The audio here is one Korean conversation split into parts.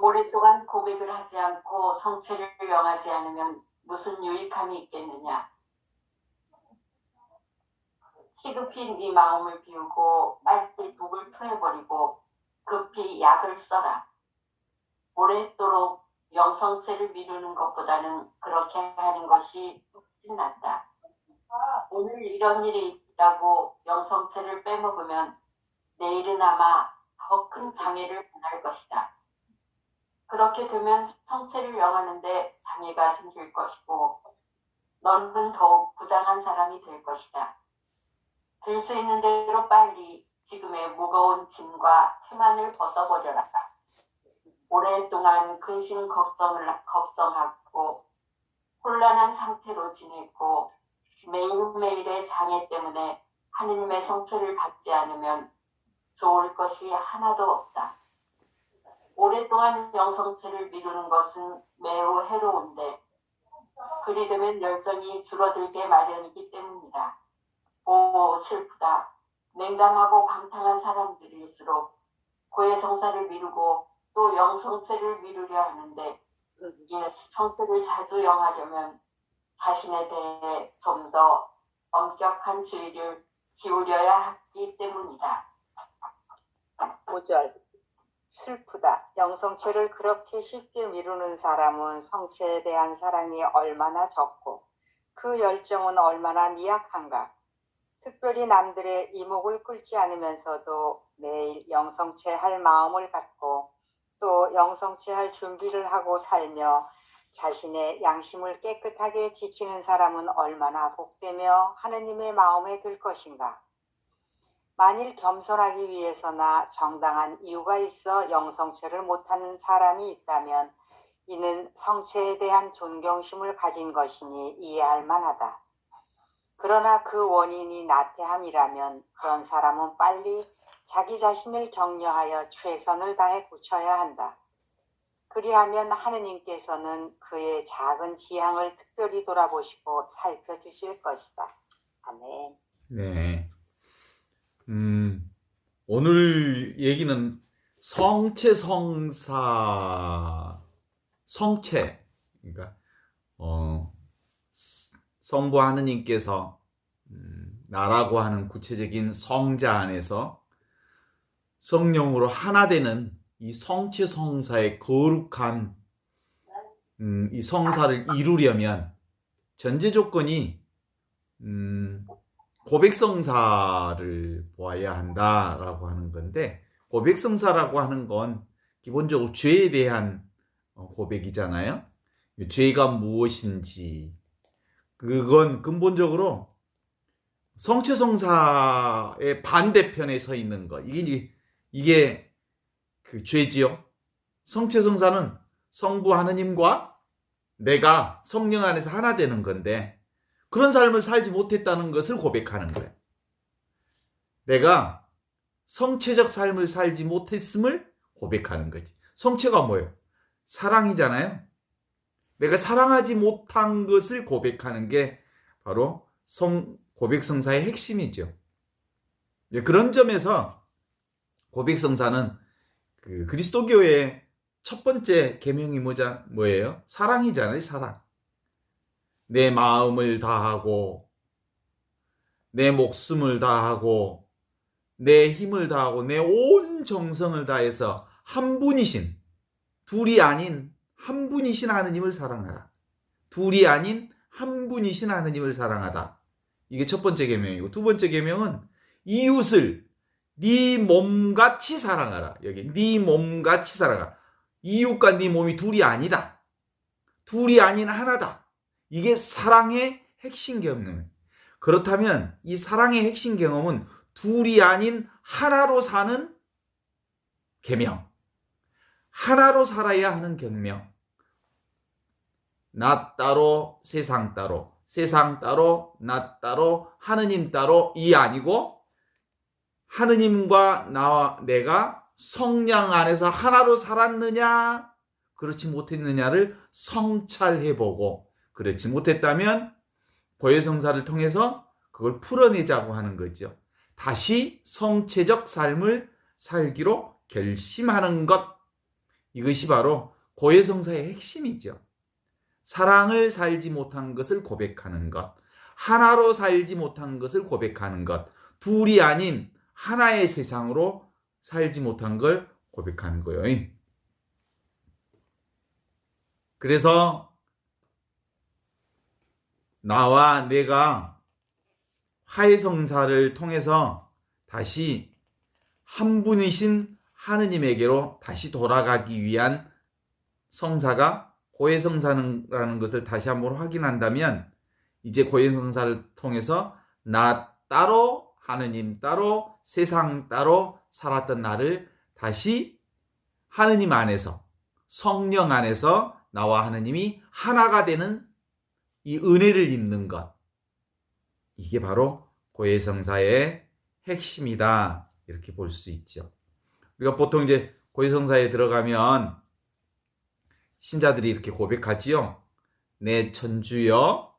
오랫동안 고백을 하지 않고 성체를 명하지 않으면 무슨 유익함이 있겠느냐. 시급히 네 마음을 비우고 빨리 독을 토해버리고 급히 약을 써라. 오랫도록 영성체를 미루는 것보다는 그렇게 하는 것이 훨씬 낫다. 오늘 이런 일이 있다고 영성체를 빼먹으면 내일은 아마 더 큰 장애를 만날 것이다. 그렇게 되면 성체를 명하는데 장애가 생길 것이고 너는 더욱 부당한 사람이 될 것이다. 들 수 있는 대로 빨리 지금의 무거운 짐과 태만을 벗어버려라. 오랫동안 근심 걱정하고 혼란한 상태로 지내고 매일매일의 장애 때문에 하느님의 성체를 받지 않으면 좋을 것이 하나도 없다. 오랫동안 영성체를 미루는 것은 매우 해로운데 그리 되면 열정이 줄어들게 마련이기 때문이다. 오, 슬프다. 냉담하고 방탕한 사람들일수록 고해성사를 미루고 또 영성체를 미루려 하는데 이는 성체를 자주 영하려면 자신에 대해 좀 더 엄격한 주의를 기울여야 하기 때문이다. 5절. 슬프다. 영성체를 그렇게 쉽게 미루는 사람은 성체에 대한 사랑이 얼마나 적고 그 열정은 얼마나 미약한가. 특별히 남들의 이목을 끌지 않으면서도 매일 영성체 할 마음을 갖고 또 영성체 할 준비를 하고 살며 자신의 양심을 깨끗하게 지키는 사람은 얼마나 복되며 하느님의 마음에 들 것인가. 만일 겸손하기 위해서나 정당한 이유가 있어 영성체를 못하는 사람이 있다면 이는 성체에 대한 존경심을 가진 것이니 이해할 만하다. 그러나 그 원인이 나태함이라면 그런 사람은 빨리 자기 자신을 격려하여 최선을 다해 고쳐야 한다. 그리하면 하느님께서는 그의 작은 지향을 특별히 돌아보시고 살펴주실 것이다. 아멘. 네. 오늘 얘기는 성체 성사, 성체, 그러니까 성부 하느님께서 나라고 하는 구체적인 성자 안에서 성령으로 하나 되는 이 성체 성사의 거룩한 이 성사를 이루려면 전제 조건이 고백성사를 보아야 한다라고 하는 건데, 고백성사라고 하는 건 기본적으로 죄에 대한 고백이잖아요. 죄가 무엇인지, 그건 근본적으로 성체성사의 반대편에 서 있는 것. 이게 그 죄지요. 성체성사는 성부 하느님과 내가 성령 안에서 하나 되는 건데, 그런 삶을 살지 못했다는 것을 고백하는 거예요. 내가 성체적 삶을 살지 못했음을 고백하는 거지. 성체가 뭐예요? 사랑이잖아요. 내가 사랑하지 못한 것을 고백하는 게 바로 고백성사의 핵심이죠. 그런 점에서 고백성사는 그 그리스도교의 첫 번째 계명이 뭐예요? 사랑이잖아요. 사랑. 내 마음을 다하고 내 목숨을 다하고 내 힘을 다하고 내 온 정성을 다해서 한 분이신, 둘이 아닌 한 분이신 하느님을 사랑하라. 둘이 아닌 한 분이신 하느님을 사랑하다. 이게 첫 번째 계명이고, 두 번째 계명은 이웃을 네 몸같이 사랑하라. 여기 네 몸같이 사랑하라. 이웃과 네 몸이 둘이 아니다. 둘이 아닌 하나다. 이게 사랑의 핵심 경험이에요. 그렇다면 이 사랑의 핵심 경험은 둘이 아닌 하나로 사는 계명, 하나로 살아야 하는 경명. 나 따로 세상 따로, 세상 따로 나 따로 하느님 따로, 이 아니고 하느님과 나와 내가 성령 안에서 하나로 살았느냐 그렇지 못했느냐를 성찰해보고, 그렇지 못했다면 고해성사를 통해서 그걸 풀어내자고 하는 거죠. 다시 성체적 삶을 살기로 결심하는 것. 이것이 바로 고해성사의 핵심이죠. 사랑을 살지 못한 것을 고백하는 것, 하나로 살지 못한 것을 고백하는 것, 둘이 아닌 하나의 세상으로 살지 못한 걸 고백하는 거예요. 그래서 나와 내가 화해성사를 통해서 다시 한 분이신 하느님에게로 다시 돌아가기 위한 성사가 고해성사라는 것을 다시 한번 확인한다면 이제 고해성사를 통해서 나 따로 하느님 따로 세상 따로 살았던 나를 다시 하느님 안에서 성령 안에서 나와 하느님이 하나가 되는 이 은혜를 입는 것, 이게 바로 고해성사의 핵심이다 이렇게 볼 수 있죠. 우리가 보통 이제 고해성사에 들어가면 신자들이 이렇게 고백하지요. 내 천주여,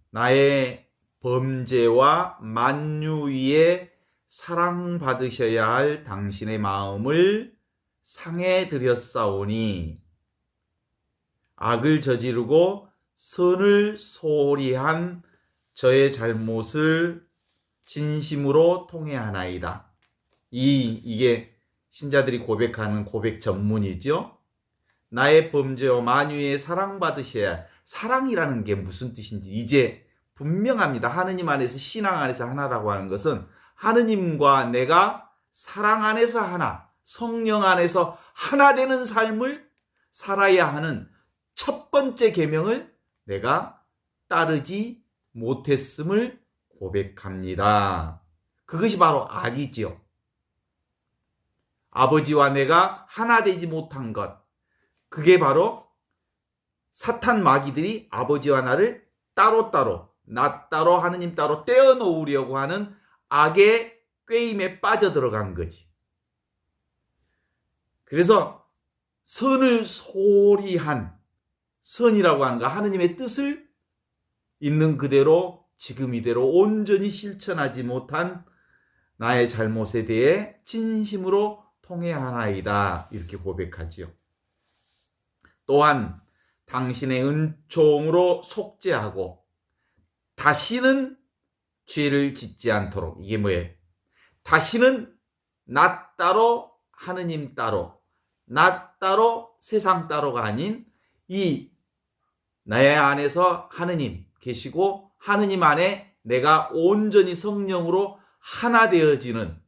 나의 범죄와 만유 위에 사랑받으셔야 할 당신의 마음을 상해 드렸사오니 악을 저지르고 선을 소홀히 한 저의 잘못을 진심으로 통회하나이다. 이게 신자들이 고백하는 고백 전문이죠. 나의 범죄와 만유에 사랑받으셔야, 사랑이라는 게 무슨 뜻인지 이제 분명합니다. 하느님 안에서, 신앙 안에서 하나라고 하는 것은 하느님과 내가 사랑 안에서 하나, 성령 안에서 하나 되는 삶을 살아야 하는 첫 번째 계명을 내가 따르지 못했음을 고백합니다. 그것이 바로 악이지요. 아버지와 내가 하나 되지 못한 것, 그게 바로 사탄 마귀들이 아버지와 나를 따로따로, 나 따로 하느님 따로 떼어놓으려고 하는 악의 꾀임에 빠져들어간 거지. 그래서 선을 소홀히 한, 선이라고 하는 거, 하느님의 뜻을 있는 그대로 지금 이대로 온전히 실천하지 못한 나의 잘못에 대해 진심으로 통회하나이다 이렇게 고백하지요. 또한 당신의 은총으로 속죄하고 다시는 죄를 짓지 않도록, 이게 뭐예요? 다시는 나 따로 하느님 따로, 나 따로 세상 따로가 아닌 이 나의 안에서 하느님 계시고 하느님 안에 내가 온전히 성령으로 하나 되어지는,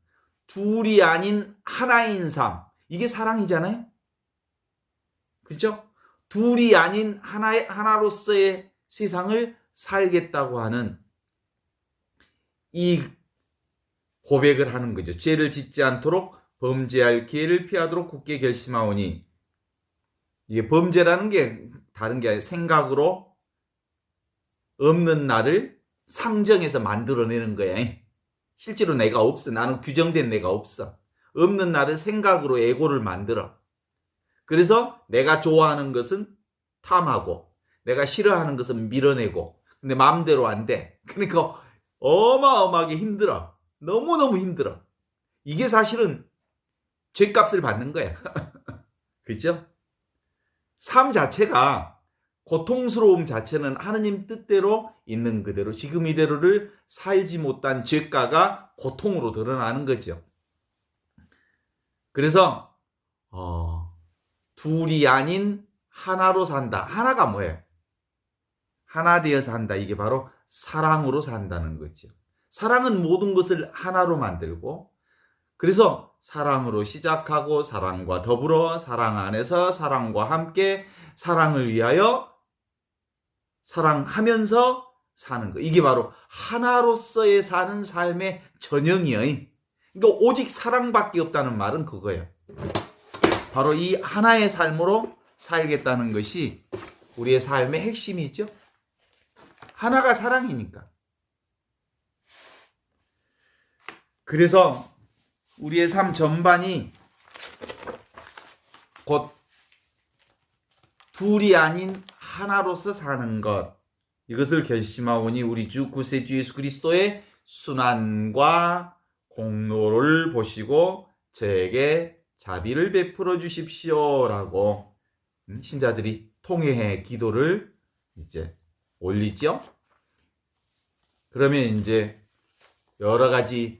둘이 아닌 하나인 삶, 이게 사랑이잖아요. 그렇죠? 둘이 아닌 하나로서의 세상을 살겠다고 하는 이 고백을 하는 거죠. 죄를 짓지 않도록 범죄할 기회를 피하도록 굳게 결심하오니, 이게 범죄라는 게 다른 게 아니라 생각으로 없는 나를 상정해서 만들어내는 거야. 실제로 내가 없어. 나는 규정된 내가 없어. 없는 나를 생각으로 에고를 만들어. 그래서 내가 좋아하는 것은 탐하고 내가 싫어하는 것은 밀어내고, 근데 마음대로 안 돼. 그러니까 어마어마하게 힘들어. 너무너무 힘들어. 이게 사실은 죗값을 받는 거야. 그렇죠? 삶 자체가, 고통스러움 자체는 하느님 뜻대로 있는 그대로 지금 이대로를 살지 못한 죄가가 고통으로 드러나는 거죠. 그래서 둘이 아닌 하나로 산다. 하나가 뭐예요? 하나 되어서 산다. 이게 바로 사랑으로 산다는 거죠. 사랑은 모든 것을 하나로 만들고, 그래서 사랑으로 시작하고 사랑과 더불어 사랑 안에서 사랑과 함께 사랑을 위하여 사랑하면서 사는 거. 이게 바로 하나로서의 사는 삶의 전형이에요. 그러니까 오직 사랑밖에 없다는 말은 그거예요. 바로 이 하나의 삶으로 살겠다는 것이 우리의 삶의 핵심이죠. 하나가 사랑이니까. 그래서 우리의 삶 전반이 곧 둘이 아닌 하나로서 사는 것, 이것을 결심하오니 우리 주 구세주 예수 그리스도의 순환과 공로를 보시고 저에게 자비를 베풀어 주십시오라고 신자들이 통회의 기도를 이제 올리죠. 그러면 이제 여러 가지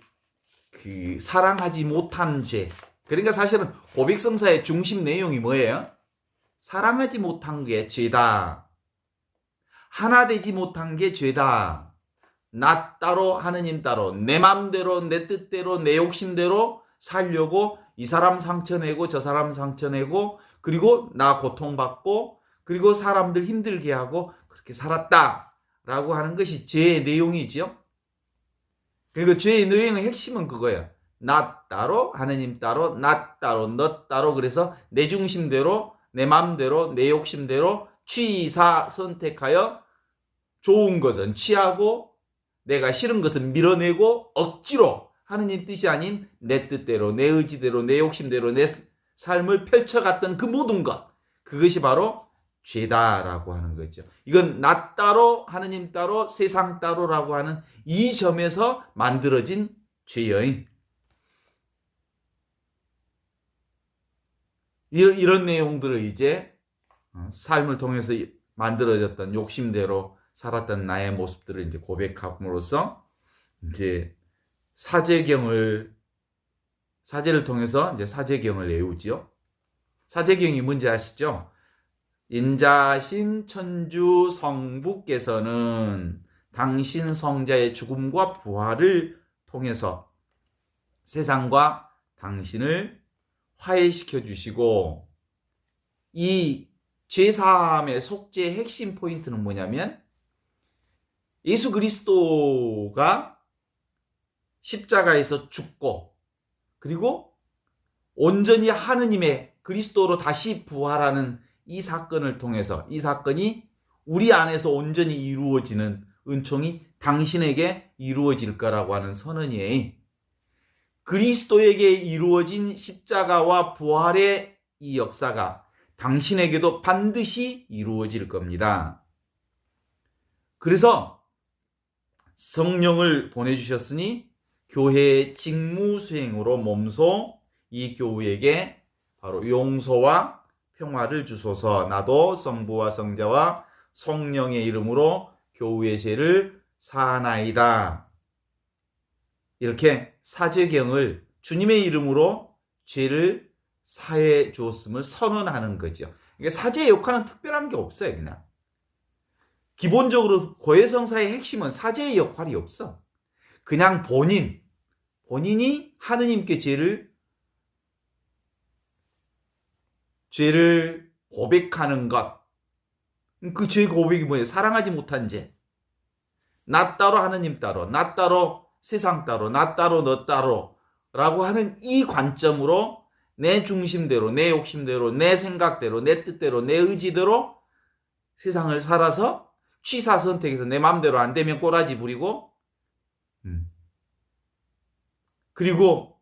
그 사랑하지 못한 죄. 그러니까 사실은 고백성사의 중심 내용이 뭐예요? 사랑하지 못한 게 죄다. 하나 되지 못한 게 죄다. 나 따로 하느님 따로 내 맘대로 내 뜻대로 내 욕심대로 살려고 이 사람 상처내고 저 사람 상처내고 그리고 나 고통받고 그리고 사람들 힘들게 하고 그렇게 살았다라고 하는 것이 죄의 내용이지요. 그리고 죄의 내용의 핵심은 그거예요. 나 따로 하느님 따로 나 따로 너 따로 그래서 내 중심대로 내 맘대로 내 욕심대로 취사 선택하여 좋은 것은 취하고 내가 싫은 것은 밀어내고 억지로 하느님 뜻이 아닌 내 뜻대로 내 의지대로 내 욕심대로 내 삶을 펼쳐갔던 그 모든 것 그것이 바로 죄다라고 하는 거죠. 이건 나 따로 하느님 따로 세상 따로라고 하는 이 점에서 만들어진 죄예요. 이런 내용들을 이제 삶을 통해서 만들어졌던 욕심대로 살았던 나의 모습들을 이제 고백함으로써 이제 사제를 통해서 이제 사제경을 외우지요. 사제경이 뭔지 아시죠? 인자신 천주 성부께서는 당신 성자의 죽음과 부활을 통해서 세상과 당신을 화해시켜 주시고 이 죄사함의 속죄의 핵심 포인트는 뭐냐면 예수 그리스도가 십자가에서 죽고 그리고 온전히 하느님의 그리스도로 다시 부활하는 이 사건을 통해서 이 사건이 우리 안에서 온전히 이루어지는 은총이 당신에게 이루어질 거라고 하는 선언이에요. 그리스도에게 이루어진 십자가와 부활의 이 역사가 당신에게도 반드시 이루어질 겁니다. 그래서 성령을 보내주셨으니 교회의 직무 수행으로 몸소 이 교우에게 바로 용서와 평화를 주소서. 나도 성부와 성자와 성령의 이름으로 교우의 죄를 사하나이다. 이렇게 사제경을 주님의 이름으로 죄를 사해 주었음을 선언하는 거죠. 그러니까 사제의 역할은 특별한 게 없어요. 그냥 기본적으로 고해성사의 핵심은 사제의 역할이 없어. 그냥 본인이 하느님께 죄를 고백하는 것. 그 죄 고백이 뭐예요? 사랑하지 못한 죄. 나 따로 하느님 따로, 나 따로 세상 따로, 나 따로 너 따로 라고 하는 이 관점으로 내 중심대로, 내 욕심대로, 내 생각대로, 내 뜻대로, 내 의지대로 세상을 살아서 취사 선택해서 내 마음대로 안 되면 꼬라지 부리고 그리고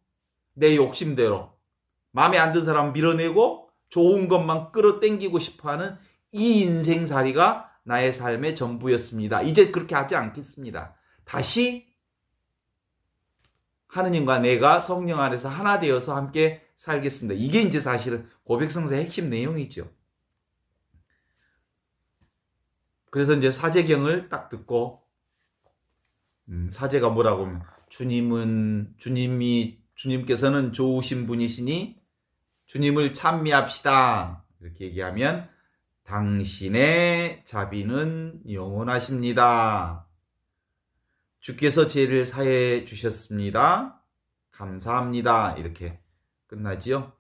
내 욕심대로 마음에 안 든 사람 밀어내고 좋은 것만 끌어당기고 싶어하는 이 인생살이가 나의 삶의 전부였습니다. 이제 그렇게 하지 않겠습니다. 다시 하느님과 내가 성령 안에서 하나 되어서 함께 살겠습니다. 이게 이제 사실은 고백성사의 핵심 내용이죠. 그래서 이제 사제경을 딱 듣고 사제가 뭐라고 하면 주님께서는 좋으신 분이시니 주님을 찬미합시다. 이렇게 얘기하면 당신의 자비는 영원하십니다. 주께서 죄를 사해 주셨습니다. 감사합니다. 이렇게 끝나지요.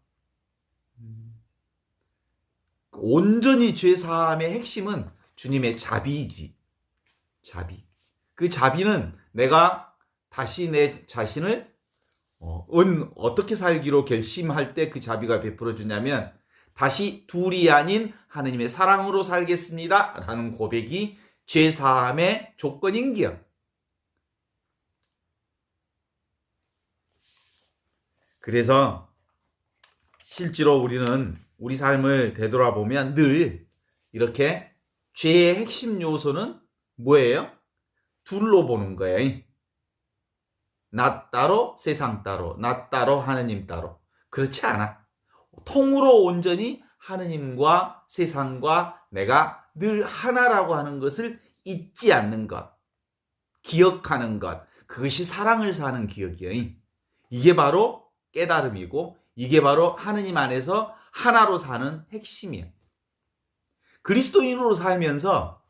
온전히 죄사함의 핵심은 주님의 자비이지. 자비. 그 자비는 내가 다시 내 자신을 어떻게 살기로 결심할 때 그 자비가 베풀어 주냐면 다시 둘이 아닌 하느님의 사랑으로 살겠습니다. 라는 고백이 죄사함의 조건인기요. 그래서 실제로 우리는 우리 삶을 되돌아보면 늘 이렇게 죄의 핵심 요소는 뭐예요? 둘로 보는 거예요. 나 따로 세상 따로 나 따로 하느님 따로. 그렇지 않아. 통으로 온전히 하느님과 세상과 내가 늘 하나라고 하는 것을 잊지 않는 것, 기억하는 것, 그것이 사랑을 사는 기억이에요. 이게 바로 깨달음이고 이게 바로 하느님 안에서 하나로 사는 핵심이에요. 그리스도인으로 살면서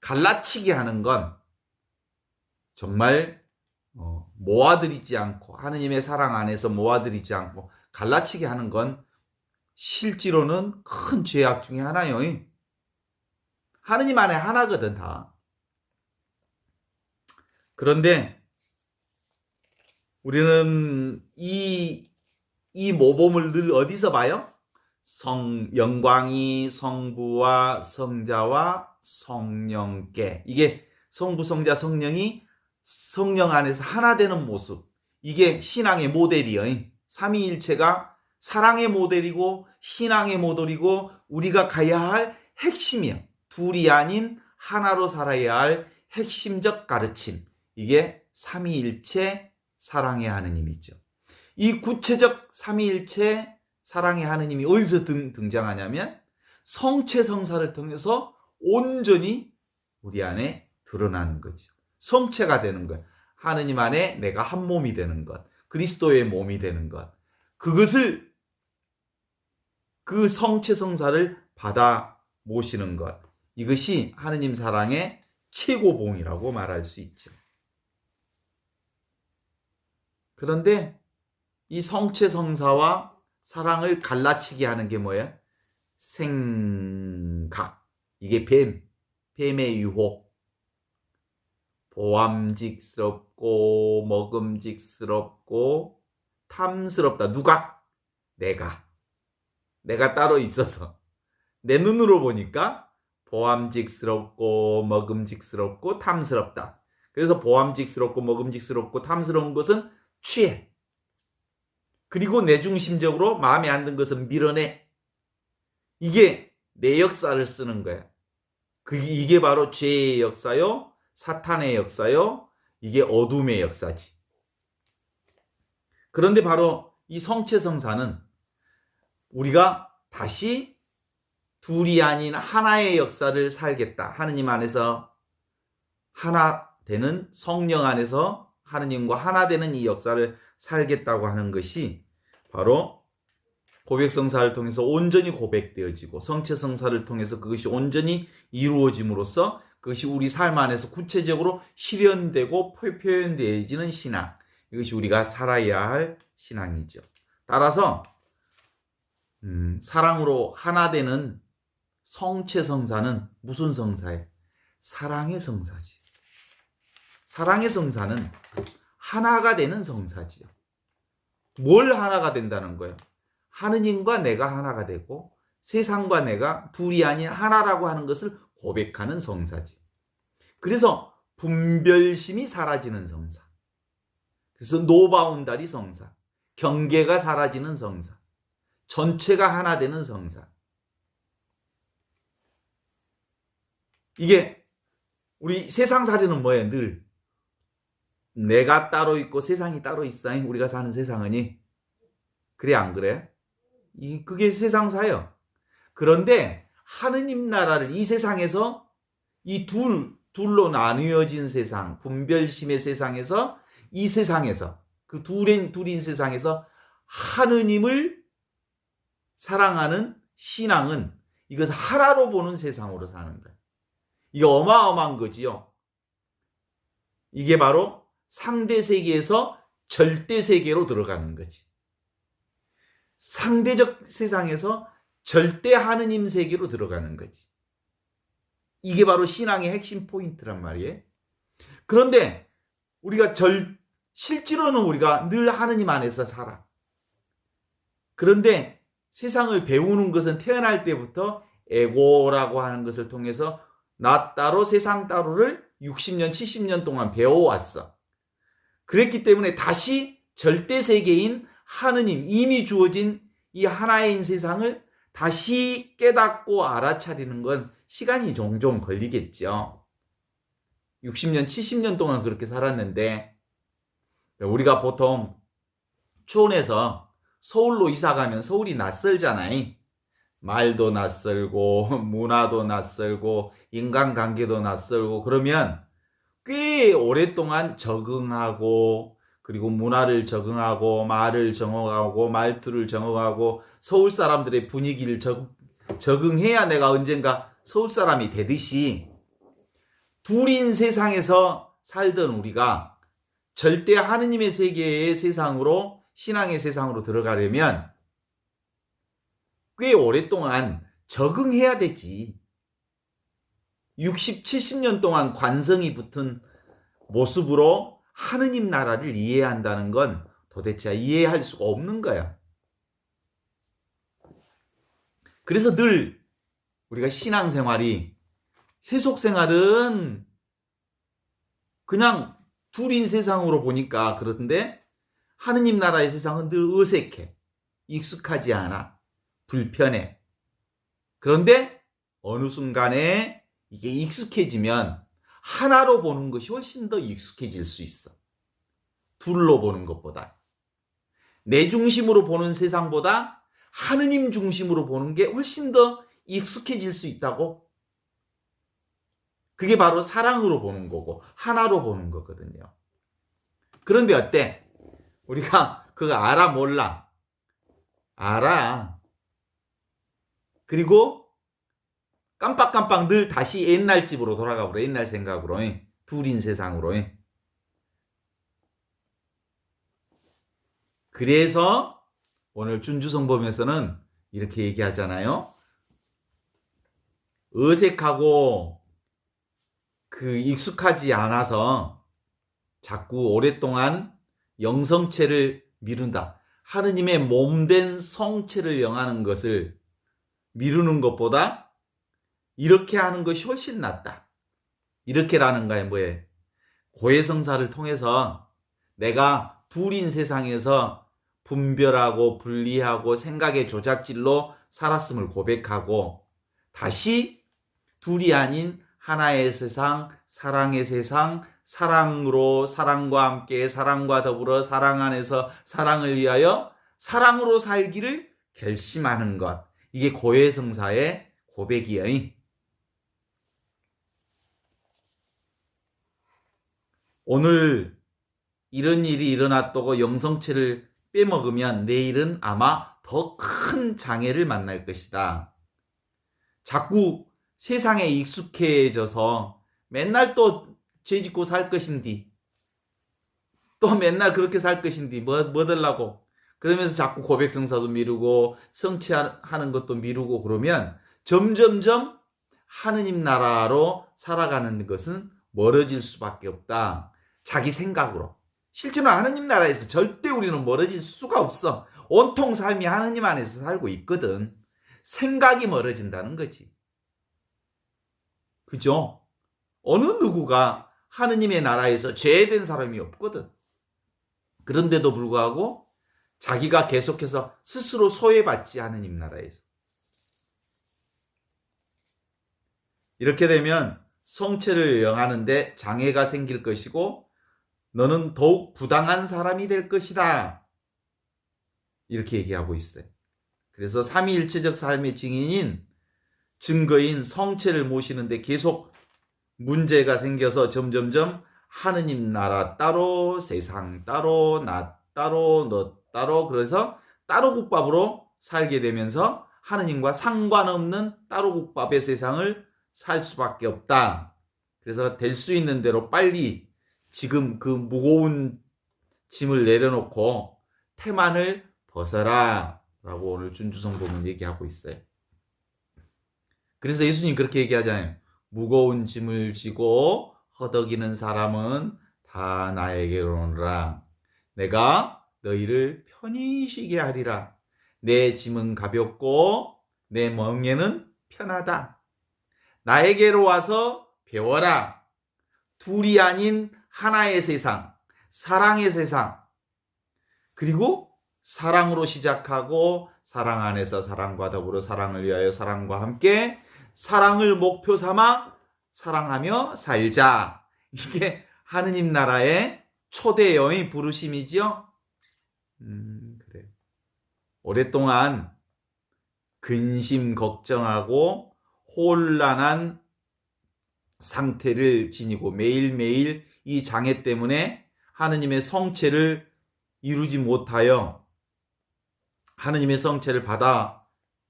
갈라치기 하는 건 정말 모아들이지 않고 하느님의 사랑 안에서 모아들이지 않고 갈라치기 하는 건 실제로는 큰 죄악 중에 하나예요. 하느님 안에 하나거든 다. 그런데 우리는 이 모범을 늘 어디서 봐요? 영광이 성부와 성자와 성령께, 이게 성부 성자 성령이 성령 안에서 하나 되는 모습, 이게 신앙의 모델이에요. 삼위일체가 사랑의 모델이고 신앙의 모델이고 우리가 가야 할 핵심이에요. 둘이 아닌 하나로 살아야 할 핵심적 가르침, 이게 삼위일체 사랑의 하느님이죠. 이 구체적 삼위일체 사랑의 하느님이 어디서 등장하냐면 성체성사를 통해서 온전히 우리 안에 드러나는 거죠. 성체가 되는 것, 하느님 안에 내가 한 몸이 되는 것, 그리스도의 몸이 되는 것, 그것을 그 성체성사를 받아 모시는 것, 이것이 하느님 사랑의 최고봉이라고 말할 수 있죠. 그런데 이 성체성사와 사랑을 갈라치게 하는 게 뭐예요? 생각. 이게 뱀의 유혹. 보암직스럽고 먹음직스럽고 탐스럽다. 누가? 내가 따로 있어서 내 눈으로 보니까 보암직스럽고 먹음직스럽고 탐스럽다. 그래서 보암직스럽고 먹음직스럽고 탐스러운 것은 취해. 그리고 내중심적으로 마음에 안 든 것은 밀어내. 이게 내 역사를 쓰는 거야. 이게 바로 죄의 역사요, 사탄의 역사요, 이게 어둠의 역사지. 그런데 바로 이 성체성사는 우리가 다시 둘이 아닌 하나의 역사를 살겠다. 하느님 안에서 하나 되는, 성령 안에서 하느님과 하나 되는 이 역사를 살겠다고 하는 것이 바로 고백성사를 통해서 온전히 고백되어지고 성체성사를 통해서 그것이 온전히 이루어짐으로써 그것이 우리 삶 안에서 구체적으로 실현되고 표현되어지는 신앙, 이것이 우리가 살아야 할 신앙이죠. 따라서 사랑으로 하나 되는 성체성사는 무슨 성사예요? 사랑의 성사지. 사랑의 성사는 하나가 되는 성사지요. 뭘 하나가 된다는 거예요? 하느님과 내가 하나가 되고 세상과 내가 둘이 아닌 하나라고 하는 것을 고백하는 성사지. 그래서 분별심이 사라지는 성사. 그래서 노바운다리 성사. 경계가 사라지는 성사. 전체가 하나 되는 성사. 이게 우리 세상살이는 뭐예요? 늘 내가 따로 있고 세상이 따로 있어. 우리가 사는 세상은이. 그래 안 그래? 그게 세상사예요. 그런데 하느님 나라를 이 세상에서 이 둘로 나뉘어진 세상, 분별심의 세상에서, 이 세상에서, 그 둘인 세상에서 하느님을 사랑하는 신앙은 이것을 하나로 보는 세상으로 사는 거예요. 이게 어마어마한 거지요. 이게 바로 상대 세계에서 절대 세계로 들어가는 거지. 상대적 세상에서 절대 하느님 세계로 들어가는 거지. 이게 바로 신앙의 핵심 포인트란 말이에요. 그런데 우리가 실제로는 우리가 늘 하느님 안에서 살아. 그런데 세상을 배우는 것은 태어날 때부터 에고라고 하는 것을 통해서 나 따로 세상 따로를 60년, 70년 동안 배워왔어. 그랬기 때문에 다시 절대 세계인 하느님, 이미 주어진 이 하나인 세상을 다시 깨닫고 알아차리는 건 시간이 종종 걸리겠죠. 60년, 70년 동안 그렇게 살았는데 우리가 보통 초원에서 서울로 이사 가면 서울이 낯설잖아요. 말도 낯설고 문화도 낯설고 인간관계도 낯설고 그러면 꽤 오랫동안 적응하고 그리고 문화를 적응하고 말을 적응하고 말투를 적응하고 서울 사람들의 분위기를 적응해야 내가 언젠가 서울 사람이 되듯이 둘인 세상에서 살던 우리가 절대 하느님의 세계의 세상으로 신앙의 세상으로 들어가려면 꽤 오랫동안 적응해야 되지. 60, 70년 동안 관성이 붙은 모습으로 하느님 나라를 이해한다는 건 도대체 이해할 수가 없는 거야. 그래서 늘 우리가 신앙생활이 세속생활은 그냥 둘인 세상으로 보니까 그런데 하느님 나라의 세상은 늘 어색해. 익숙하지 않아. 불편해. 그런데 어느 순간에 이게 익숙해지면 하나로 보는 것이 훨씬 더 익숙해질 수 있어. 둘로 보는 것보다. 내 중심으로 보는 세상보다 하느님 중심으로 보는 게 훨씬 더 익숙해질 수 있다고. 그게 바로 사랑으로 보는 거고 하나로 보는 거거든요. 그런데 어때? 우리가 그거 알아 몰라? 알아. 그리고 깜빡깜빡 늘 다시 옛날 집으로 돌아가 버려. 옛날 생각으로. 둘인 세상으로. 그래서 오늘 준주성범에서는 이렇게 얘기하잖아요. 어색하고 익숙하지 않아서 자꾸 오랫동안 영성체를 미룬다. 하느님의 몸된 성체를 영하는 것을 미루는 것보다 이렇게 하는 것이 훨씬 낫다. 이렇게라는 거에 뭐에 고해성사를 통해서 내가 둘인 세상에서 분별하고 분리하고 생각의 조작질로 살았음을 고백하고 다시 둘이 아닌 하나의 세상, 사랑의 세상, 사랑으로 사랑과 함께 사랑과 더불어 사랑 안에서 사랑을 위하여 사랑으로 살기를 결심하는 것. 이게 고해성사의 고백이에요. 오늘 이런 일이 일어났다고 영성체를 빼먹으면 내일은 아마 더 큰 장애를 만날 것이다. 자꾸 세상에 익숙해져서 맨날 또 죄짓고 살 것인디 또 맨날 그렇게 살 것인디 뭐 되려고 그러면서 자꾸 고백성사도 미루고 성취하는 것도 미루고 그러면 점점점 하느님 나라로 살아가는 것은 멀어질 수밖에 없다. 자기 생각으로. 실제로 하느님 나라에서 절대 우리는 멀어질 수가 없어. 온통 삶이 하느님 안에서 살고 있거든. 생각이 멀어진다는 거지. 그죠? 어느 누구가 하느님의 나라에서 죄된 사람이 없거든. 그런데도 불구하고 자기가 계속해서 스스로 소외받지 하느님 나라에서. 이렇게 되면 성체를 영하는데 장애가 생길 것이고 너는 더욱 부당한 사람이 될 것이다. 이렇게 얘기하고 있어요. 그래서 삼위일체적 삶의 증거인 성체를 모시는데 계속 문제가 생겨서 점점점 하느님 나라 따로, 세상 따로, 나 따로, 너 따로, 그래서 따로 국밥으로 살게 되면서 하느님과 상관없는 따로 국밥의 세상을 살 수밖에 없다. 그래서 될 수 있는 대로 빨리 지금 그 무거운 짐을 내려놓고 태만을 벗어라 라고 오늘 준주성범은 얘기하고 있어요. 그래서 예수님 그렇게 얘기하잖아요. 무거운 짐을 지고 허덕이는 사람은 다 나에게로 오너라. 내가 너희를 편히 쉬게 하리라. 내 짐은 가볍고 내 멍에는 편하다. 나에게로 와서 배워라. 둘이 아닌 하나의 세상, 사랑의 세상, 그리고 사랑으로 시작하고 사랑 안에서 사랑과 더불어 사랑을 위하여 사랑과 함께 사랑을 목표 삼아 사랑하며 살자. 이게 하느님 나라의 초대의 부르심이죠. 그래. 오랫동안 근심 걱정하고 혼란한 상태를 지니고 매일매일 이 장애 때문에 하느님의 성체를 이루지 못하여 하느님의 성체를 받아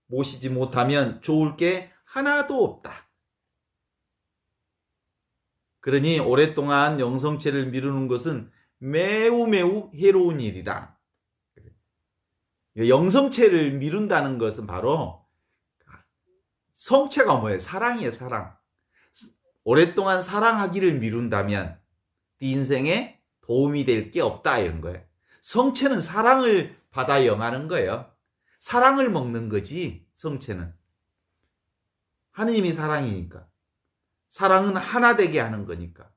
모시지 못하면 좋을 게 하나도 없다. 그러니 오랫동안 영성체를 미루는 것은 매우 매우 해로운 일이다. 영성체를 미룬다는 것은 바로 성체가 뭐예요? 사랑이에요, 사랑. 오랫동안 사랑하기를 미룬다면 네 인생에 도움이 될 게 없다 이런 거예요. 성체는 사랑을 받아 영하는 거예요. 사랑을 먹는 거지, 성체는. 하느님이 사랑이니까. 사랑은 하나 되게 하는 거니까.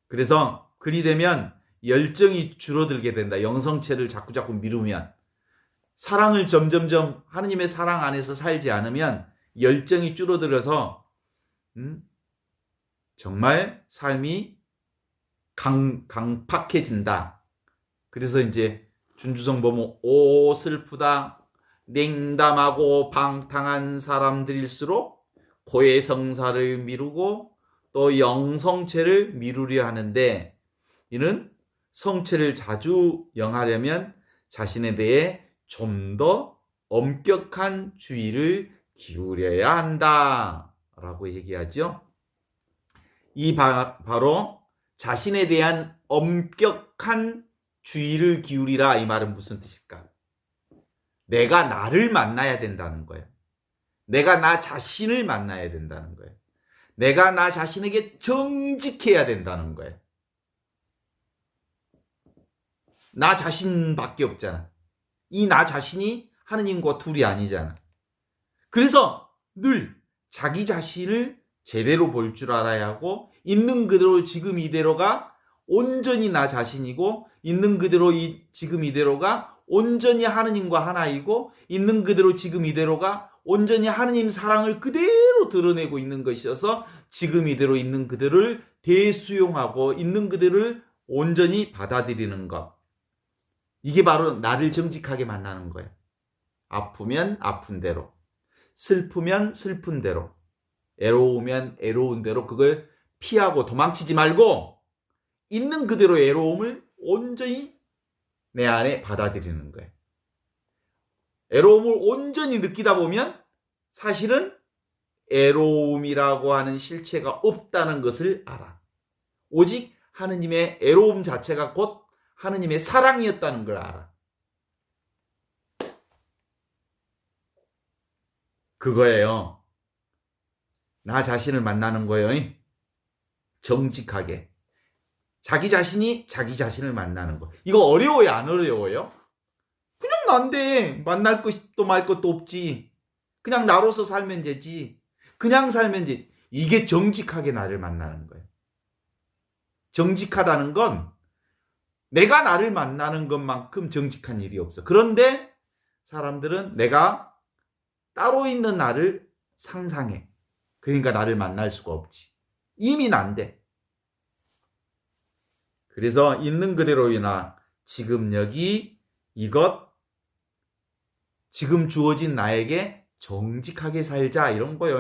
그래서 그리 되면 열정이 줄어들게 된다. 영성체를 자꾸자꾸 미루면. 사랑을 점점점 하느님의 사랑 안에서 살지 않으면 열정이 줄어들어서 정말 삶이 강팍해진다. 그래서 이제 준주성 보면 오 슬프다. 냉담하고 방탕한 사람들일수록 고해성사를 미루고 또 영성체를 미루려 하는데 이는 성체를 자주 영하려면 자신에 대해 좀 더 엄격한 주의를 기울여야 한다 라고 얘기하죠. 이 바로 자신에 대한 엄격한 주의를 기울이라 이 말은 무슨 뜻일까? 내가 나를 만나야 된다는 거예요. 내가 나 자신을 만나야 된다는 거예요. 내가 나 자신에게 정직해야 된다는 거예요. 나 자신밖에 없잖아. 이 나 자신이 하느님과 둘이 아니잖아. 그래서 늘 자기 자신을 제대로 볼 줄 알아야 하고 있는 그대로 지금 이대로가 온전히 나 자신이고 있는 그대로 지금 이대로가 온전히 하느님과 하나이고 있는 그대로 지금 이대로가 온전히 하느님 사랑을 그대로 드러내고 있는 것이어서 지금 이대로 있는 그대로를 대수용하고 있는 그대로를 온전히 받아들이는 것. 이게 바로 나를 정직하게 만나는 거예요. 아프면 아픈 대로, 슬프면 슬픈 대로, 애로우면 애로운 대로 그걸 피하고 도망치지 말고 있는 그대로 애로움을 온전히 내 안에 받아들이는 거예요. 애로움을 온전히 느끼다 보면 사실은 애로움이라고 하는 실체가 없다는 것을 알아. 오직 하느님의 애로움 자체가 곧 하느님의 사랑이었다는 걸 알아. 그거예요. 나 자신을 만나는 거예요. 정직하게. 자기 자신이 자기 자신을 만나는 거. 이거 어려워요? 안 어려워요? 그냥 난데 만날 것도 말 것도 없지. 그냥 나로서 살면 되지. 그냥 살면 되지. 이게 정직하게 나를 만나는 거예요. 정직하다는 건 내가 나를 만나는 것만큼 정직한 일이 없어. 그런데 사람들은 내가 따로 있는 나를 상상해. 그러니까 나를 만날 수가 없지. 이미 난데. 그래서 있는 그대로이나 지금 여기 이것 지금 주어진 나에게 정직하게 살자 이런 거요.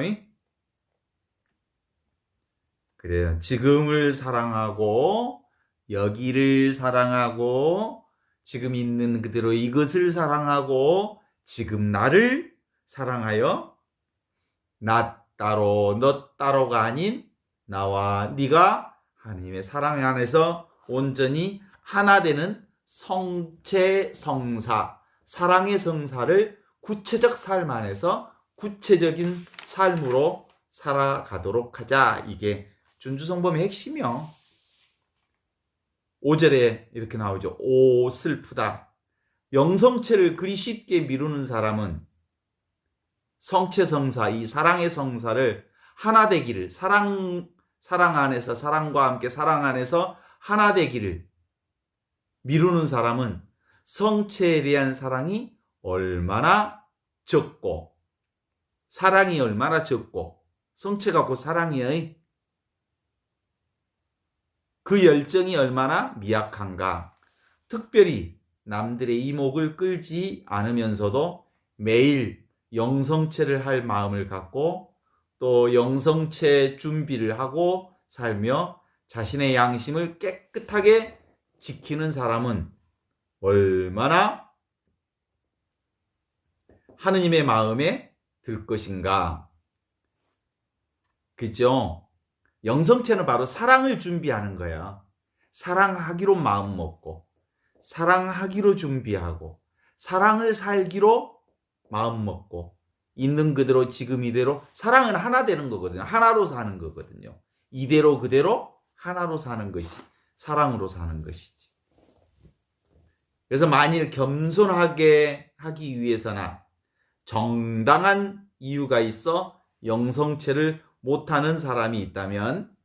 그래요. 지금을 사랑하고 여기를 사랑하고 지금 있는 그대로 이것을 사랑하고 지금 나를 사랑하여 나 따로 너 따로가 아닌 나와 네가 하나님의 사랑 안에서 온전히 하나 되는 성체 성사 사랑의 성사를 구체적 삶 안에서 구체적인 삶으로 살아가도록 하자. 이게 준주성범의 핵심이요. 5절에 이렇게 나오죠. 오 슬프다. 영성체를 그리 쉽게 미루는 사람은 성체 성사 이 사랑의 성사를 하나 되기를 사랑 안에서 사랑과 함께 사랑 안에서 하나 되기를 미루는 사람은 성체에 대한 사랑이 얼마나 적고 사랑이 얼마나 적고 성체가 곧 사랑이에요. 그 열정이 얼마나 미약한가. 특별히 남들의 이목을 끌지 않으면서도 매일 영성체를 할 마음을 갖고 또 영성체 준비를 하고 살며 자신의 양심을 깨끗하게 지키는 사람은 얼마나 하느님의 마음에 들 것인가. 그죠? 영성체는 바로 사랑을 준비하는 거야. 사랑하기로 마음 먹고, 사랑하기로 준비하고, 사랑을 살기로 마음 먹고, 있는 그대로 지금 이대로. 사랑은 하나 되는 거거든요. 하나로 사는 거거든요. 이대로 그대로 하나로 사는 것이 사랑으로 사는 것이지. 그래서 만일 겸손하게 하기 위해서나 정당한 이유가 있어 영성체를 못하는 사람이 있다면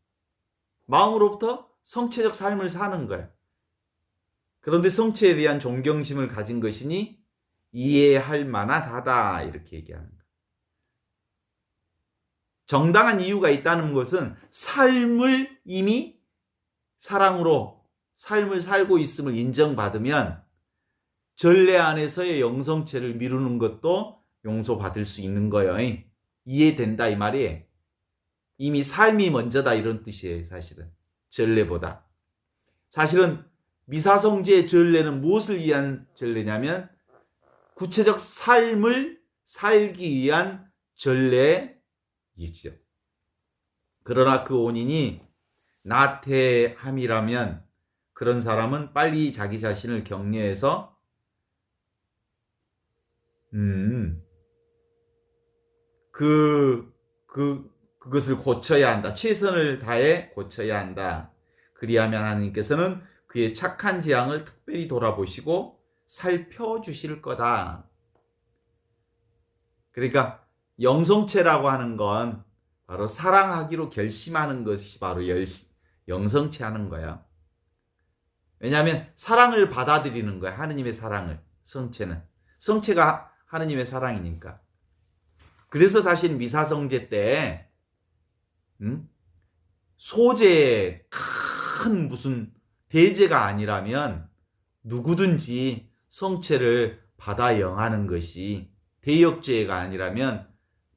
마음으로부터 성체적 삶을 사는 거예요. 그런데 성체에 대한 존경심을 가진 것이니 이해할 만하다 이렇게 얘기하는 거예요. 정당한 이유가 있다는 것은 삶을 이미 사랑으로 삶을 살고 있음을 인정받으면 전례 안에서의 영성체를 미루는 것도 용서받을 수 있는 거예요. 이해된다 이 말이에요. 이미 삶이 먼저다 이런 뜻이에요. 사실은 전례보다. 사실은 미사성제의 전례는 무엇을 위한 전례냐면 구체적 삶을 살기 위한 전례이죠. 그러나 그 원인이 나태함이라면 그런 사람은 빨리 자기 자신을 격려해서 그것을 고쳐야 한다. 최선을 다해 고쳐야 한다. 그리하면 하나님께서는 그의 착한 재앙을 특별히 돌아보시고 살펴주실 거다. 그러니까 영성체라고 하는 건 바로 사랑하기로 결심하는 것이 바로 영성체 하는 거야. 왜냐하면 사랑을 받아들이는 거야. 하느님의 사랑을. 성체가 하느님의 사랑이니까. 그래서 사실 미사성제 때 소제의 큰 무슨 대제가 아니라면 누구든지 성체를 받아 영하는 것이 대역죄가 아니라면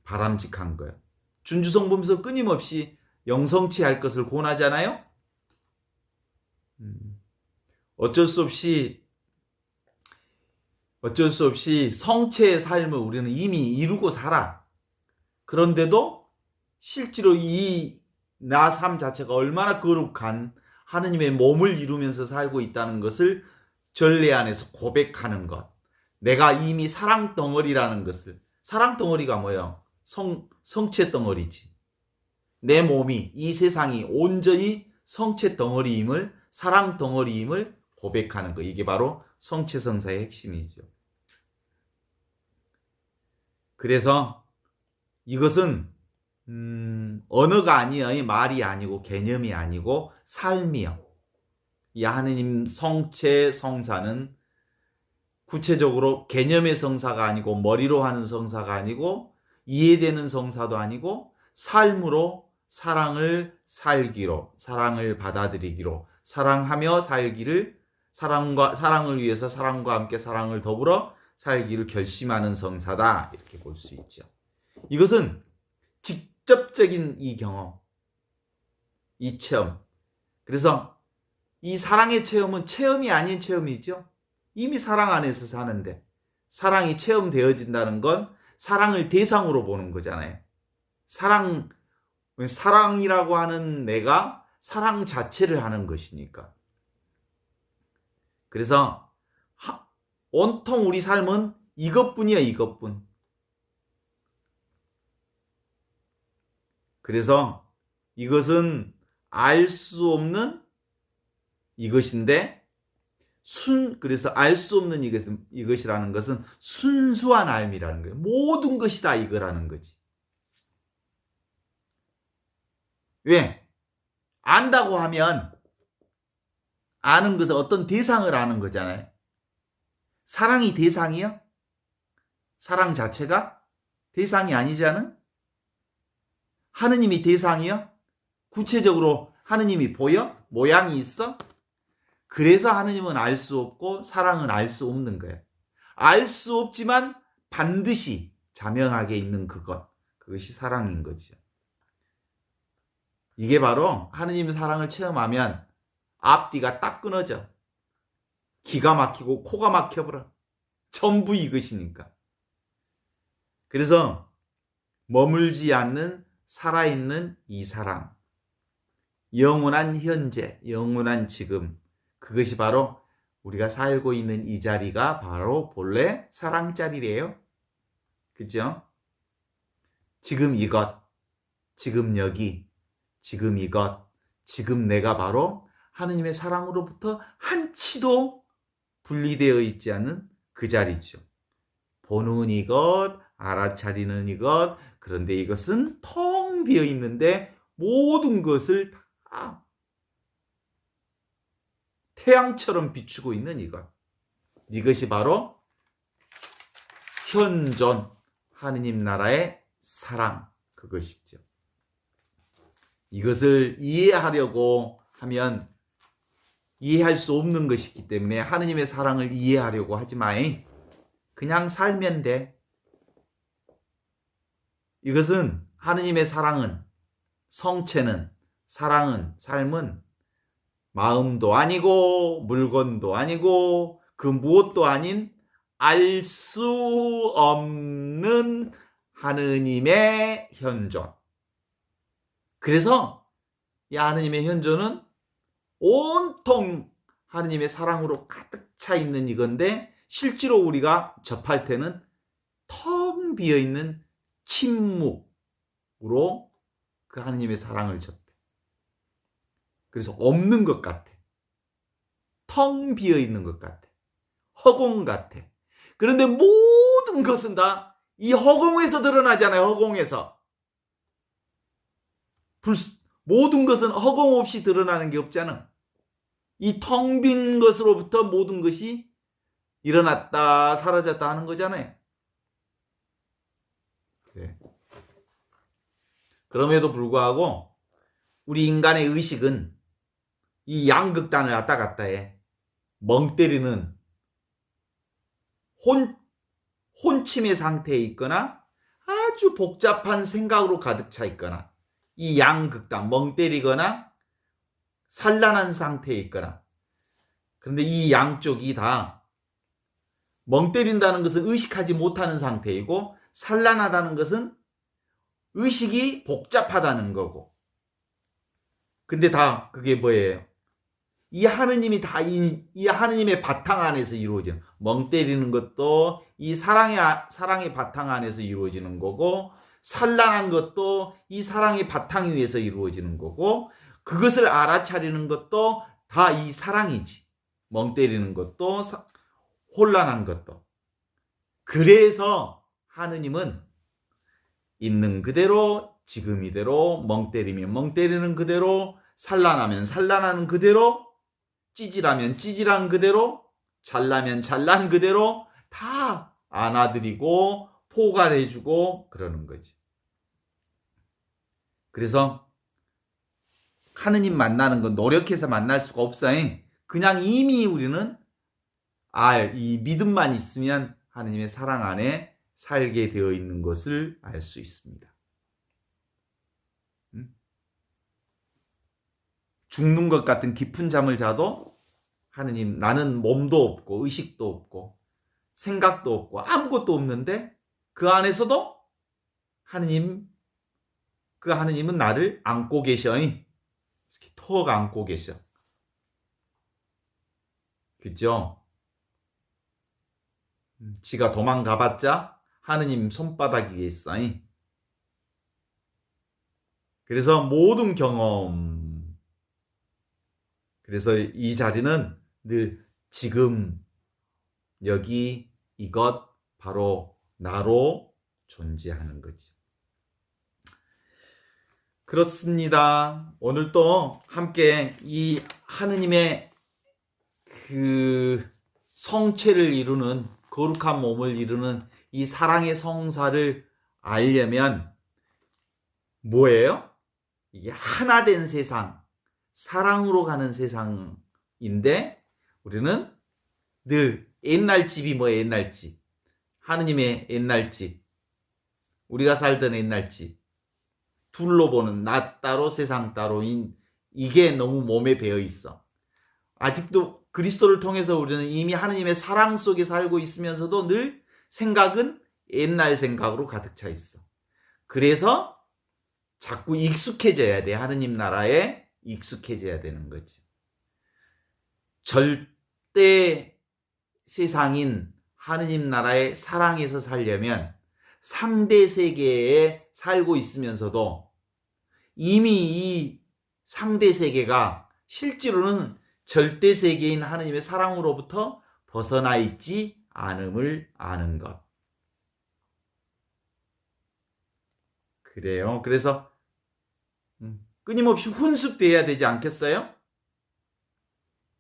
바람직한 거예요. 준주성 보면서 끊임없이 영성체 할 것을 권하잖아요. 어쩔 수 없이 성체의 삶을 우리는 이미 이루고 살아. 그런데도 실제로 이 나 삶 자체가 얼마나 거룩한 하느님의 몸을 이루면서 살고 있다는 것을 전례 안에서 고백하는 것. 내가 이미 사랑 덩어리라는 것을. 사랑 덩어리가 뭐예요? 성체 덩어리지. 내 몸이, 이 세상이 온전히 성체 덩어리임을, 사랑 덩어리임을 고백하는 것. 이게 바로 성체성사의 핵심이죠. 그래서 이것은 언어가 아니에요. 말이 아니고 개념이 아니고 삶이요. 이 하느님 성체 성사는 구체적으로 개념의 성사가 아니고 머리로 하는 성사가 아니고 이해되는 성사도 아니고 삶으로 사랑을 살기로, 사랑을 받아들이기로, 사랑하며 살기를, 사랑을 위해서 사랑과 함께 사랑을 더불어 살기를 결심하는 성사다 이렇게 볼 수 있죠. 이것은 직접적인 이 경험, 이 체험. 그래서 이 사랑의 체험은 체험이 아닌 체험이죠. 이미 사랑 안에서 사는데 사랑이 체험되어진다는 건 사랑을 대상으로 보는 거잖아요. 사랑이라고 하는 내가 사랑 자체를 하는 것이니까. 그래서 온통 우리 삶은 이것뿐이야, 이것뿐. 그래서 이것은 알 수 없는 이것인데 그래서 알 수 없는 이것이라는 것은 순수한 알미라는 거예요. 모든 것이 다 이거라는 거지. 왜? 안다고 하면 아는 것은 어떤 대상을 아는 거잖아요. 사랑이 대상이요? 사랑 자체가 대상이 아니잖아? 하느님이 대상이요? 구체적으로 하느님이 보여? 모양이 있어? 그래서 하느님은 알 수 없고 사랑은 알 수 없는 거예요. 알 수 없지만 반드시 자명하게 있는 그것이 사랑인 거죠. 이게 바로 하느님의 사랑을 체험하면 앞뒤가 딱 끊어져. 기가 막히고 코가 막혀버려. 전부 이것이니까. 그래서 머물지 않는 살아있는 이 사랑, 영원한 현재, 영원한 지금, 그것이 바로 우리가 살고 있는 이 자리가 바로 본래 사랑 자리래요. 그죠? 지금 이것, 지금 여기, 지금 이것, 지금 내가 바로 하느님의 사랑으로부터 한치도 분리되어 있지 않은 그 자리죠. 보는 이것, 알아차리는 이것, 그런데 이것은 텅 비어 있는데 모든 것을 다 태양처럼 비추고 있는 이것. 이것이 바로 현존 하느님 나라의 사랑, 그것이죠. 이것을 이해하려고 하면 이해할 수 없는 것이기 때문에 하느님의 사랑을 이해하려고 하지 마이. 그냥 살면 돼. 이것은 하느님의 사랑은, 성체는, 사랑은, 삶은 마음도 아니고 물건도 아니고 그 무엇도 아닌 알 수 없는 하느님의 현존. 그래서 이 하느님의 현존은 온통 하느님의 사랑으로 가득 차 있는 이건데 실제로 우리가 접할 때는 텅 비어있는 침묵으로 그 하느님의 사랑을 접해. 그래서 없는 것 같아. 텅 비어있는 것 같아. 허공 같아. 그런데 모든 것은 다 이 허공에서 드러나잖아요. 허공에서. 모든 것은 허공 없이 드러나는 게 없잖아. 이 텅 빈 것으로부터 모든 것이 일어났다 사라졌다 하는 거잖아요. 그래. 그럼에도 불구하고 우리 인간의 의식은 이 양극단을 왔다 갔다 해. 멍 때리는 혼침의 상태에 있거나 아주 복잡한 생각으로 가득 차 있거나 이 양극단, 멍 때리거나 산란한 상태에 있거나. 그런데 이 양쪽이 다 멍 때린다는 것은 의식하지 못하는 상태이고 산란하다는 것은 의식이 복잡하다는 거고. 근데 다 그게 뭐예요? 이 하느님이 다 이 하느님의 바탕 안에서 이루어지는, 멍 때리는 것도 이 사랑의 바탕 안에서 이루어지는 거고, 산란한 것도 이 사랑의 바탕 위에서 이루어지는 거고, 그것을 알아차리는 것도 다 이 사랑이지. 멍 때리는 것도 혼란한 것도. 그래서 하느님은 있는 그대로, 지금 이대로, 멍 때리면 멍 때리는 그대로, 산란하면 산란하는 그대로, 찌질하면 찌질한 그대로, 잘나면 잘난 그대로 다 안아드리고 포괄해주고 그러는 거지. 그래서 하느님 만나는 건 노력해서 만날 수가 없어요. 그냥 이미 우리는 이 믿음만 있으면 하느님의 사랑 안에 살게 되어 있는 것을 알 수 있습니다. 죽는 것 같은 깊은 잠을 자도 하느님, 나는 몸도 없고 의식도 없고 생각도 없고 아무것도 없는데 그 안에서도 그 하느님은 나를 안고 계셔. 이렇게 턱 안고 계셔. 그죠? 지가 도망가봤자 하느님 손바닥 위에 있어. 그래서 모든 경험, 그래서 이 자리는 늘 지금 여기 이것 바로 나로 존재하는 거지. 그렇습니다. 오늘 또 함께 이 하느님의 그 성체를 이루는, 거룩한 몸을 이루는 이 사랑의 성사를 알려면 뭐예요? 이게 하나 된 세상, 사랑으로 가는 세상인데 우리는 늘 옛날 집이 뭐 옛날 집, 하느님의 옛날 집, 우리가 살던 옛날 집, 둘로 보는 나 따로 세상 따로인 이게 너무 몸에 배어 있어. 아직도 그리스도를 통해서 우리는 이미 하느님의 사랑 속에 살고 있으면서도 늘 생각은 옛날 생각으로 가득 차 있어. 그래서 자꾸 익숙해져야 돼. 하느님 나라에 익숙해져야 되는 거지. 절대 세상인 하느님 나라의 사랑에서 살려면 상대 세계에 살고 있으면서도 이미 이 상대 세계가 실제로는 절대 세계인 하느님의 사랑으로부터 벗어나 있지 않음을 아는 것. 그래요. 그래서 끊임없이 훈습돼야 되지 않겠어요?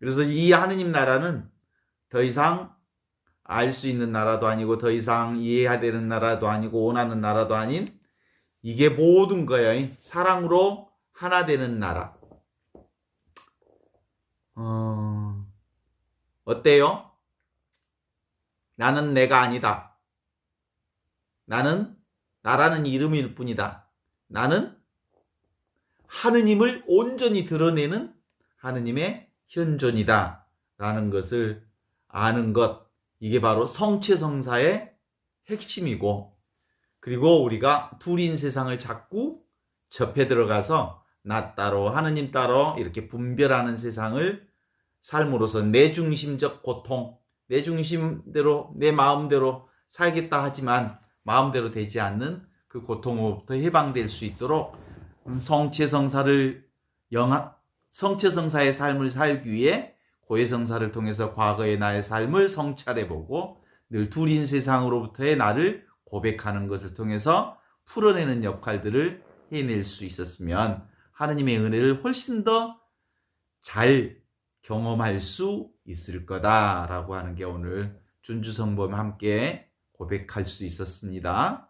그래서 이 하느님 나라는 더 이상 알 수 있는 나라도 아니고 더 이상 이해해야 되는 나라도 아니고 원하는 나라도 아닌 이게 모든 거예요. 사랑으로 하나 되는 나라. 어때요? 나는 내가 아니다. 나는 나라는 이름일 뿐이다. 나는 하느님을 온전히 드러내는 하느님의 현존이다. 라는 것을 아는 것. 이게 바로 성체성사의 핵심이고, 그리고 우리가 둘인 세상을 자꾸 접해 들어가서 나 따로 하느님 따로 이렇게 분별하는 세상을 삶으로써 내 중심적 고통, 내 중심대로 내 마음대로 살겠다 하지만 마음대로 되지 않는 그 고통으로부터 해방될 수 있도록 성체성사의 삶을 살기 위해 고해성사를 통해서 과거의 나의 삶을 성찰해보고 늘 둘인 세상으로부터의 나를 고백하는 것을 통해서 풀어내는 역할들을 해낼 수 있었으면 하느님의 은혜를 훨씬 더 잘 경험할 수 있을 거다라고 하는 게 오늘 준주성범과 함께 고백할 수 있었습니다.